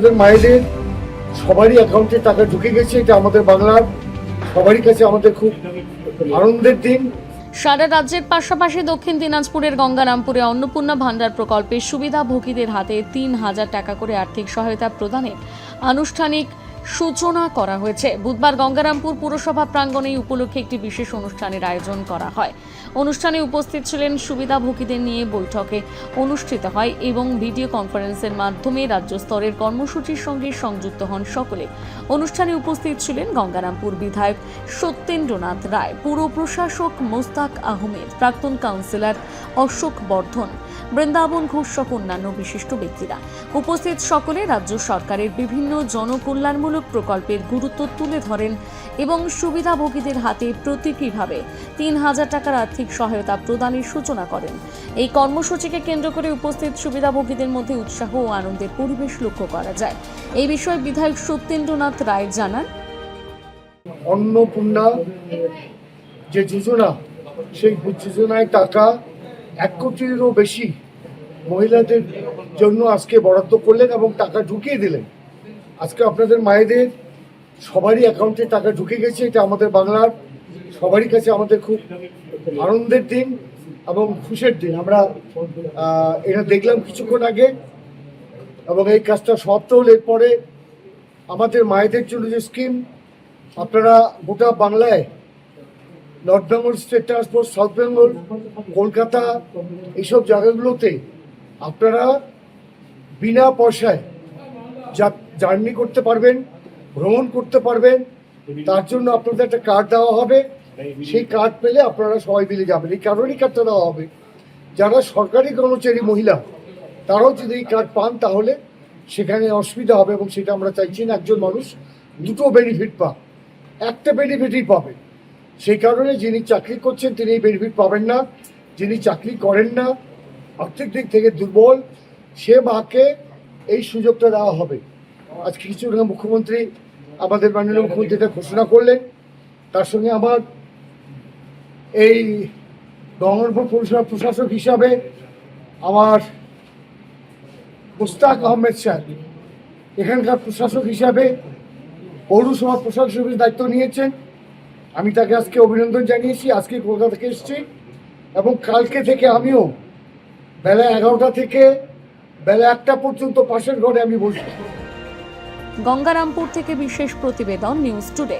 আমাদের মায়েদের সবারই অ্যাকাউন্টে টাকা ঢুকে গেছে। এটা আমাদের বাংলার সবারই কাছে আমাদের খুব আনন্দের দিন। সারা রাজ্যের পাশাপাশি দক্ষিণ দিনাজপুরের গঙ্গারামপুরে অন্নপূর্ণা ভান্ডার প্রকল্পের সুবিধাভোগীদের হাতে ৩,০০০ টাকা করে আর্থিক সহায়তা প্রদানের আনুষ্ঠানিক সূচনা করা হয়েছে। বুধবার গঙ্গারামপুর পুরসভা প্রাঙ্গণে এই উপলক্ষে একটি বিশেষ অনুষ্ঠানের আয়োজন করা হয়। অনুষ্ঠানে উপস্থিত ছিলেন সুবিধাভোগীদের নিয়ে বৈঠকে অনুষ্ঠিত হয় এবং ভিডিও কনফারেন্সের মাধ্যমে রাজ্য স্তরের কর্মসূচির সঙ্গে সংযুক্ত হন সকলে। অনুষ্ঠানে উপস্থিত ছিলেন গঙ্গারামপুর বিধায়ক সত্যেন্দ্রনাথ রায়, পুর প্রশাসক মোস্তাক আহমেদ, প্রাক্তন কাউন্সিলর অশোক বর্ধন, বৃন্দাবন ঘোষ সহ অন্যান্য বিশিষ্ট ব্যক্তিরা। উপস্থিত সকলে রাজ্য সরকারের বিভিন্ন জনকল্যাণমূলক প্রকল্পের গুরুত্ব তুলে ধরেন এবং সুবিধাভোগীদের হাতে প্রতীকীভাবে ৩,০০০ টাকার আর্থিক সহায়তা প্রদানের সূচনা করেন। এই কর্মসূচিকে কেন্দ্র করে উপস্থিত সুবিধাভোগীদের মধ্যে উৎসাহ ও আনন্দের পরিবেশ লক্ষ্য করা যায়। এই বিষয়ে বিধায়ক সত্যেন্দ্রনাথ রায় জানান, অন্নপূর্ণা যে যোজনা, সেই যোজনায় টাকা ১ কোটিরও বেশি মহিলাদের জন্য আজকে বরাদ্দ করলেন এবং টাকা ঢুকিয়ে দিলেন। আজকে আপনাদের মায়েদের সবারই অ্যাকাউন্টে টাকা ঢুকে গেছে। এটা আমাদের বাংলার সবারই কাছে আমাদের খুব আনন্দের দিন এবং খুশির দিন। আমরা এটা দেখলাম কিছুক্ষণ আগে এবং এই কাজটা সমাপ্ত হলে এরপরে আমাদের মায়েদের জন্য যে স্কিম, আপনারা গোটা বাংলায় north Bengal state transport, south Bengal, Kolkata, এইসব জায়গাগুলোতে আপনারা বিনা পয়সায় জার্নি করতে পারবেন, ভ্রমণ করতে পারবেন। তার জন্য আপনাদের একটা কার্ড দেওয়া হবে। সেই কার্ড পেলে আপনারা সবাই মিলে যাবেন। এই কারণেই কার্ডটা দেওয়া হবে, যারা সরকারি কর্মচারী মহিলা তারাও যদি এই কার্ড পান তাহলে সেখানে অসুবিধা হবে এবং সেটা আমরা চাইছি না। একজন মানুষ দুটো বেনিফিট পাক, একটা বেনিফিটই পাবে। সেই কারণে যিনি চাকরি করছেন তিনি এই বেনিফিট পাবেন না। যিনি চাকরি করেন না, আর্থিক দিক থেকে দুর্বল, সে মাকে এই সুযোগটা দেওয়া হবে। আজকে কিছুদিন মুখ্যমন্ত্রী, আমাদের মাননীয় মুখ্যমন্ত্রী এটা ঘোষণা করলেন। তার সঙ্গে আমার এই গঙ্গারামপুর পৌরসভা প্রশাসক হিসাবে আমার মোস্তাক আহমেদ স্যার এখানকার প্রশাসক হিসাবে পৌরসভা প্রশাসকের দায়িত্ব নিয়েছেন। আমি তাকে আজকে অভিনন্দন জানিয়েছি। আজকে কলকাতা থেকে এসেছি এবং কালকে থেকে আমিও বেলা 11টা থেকে বেলা 1টা পর্যন্ত পাশের ঘরে আমি বসবো। গঙ্গারামপুর থেকে বিশেষ প্রতিবেদন, নিউজ টুডে।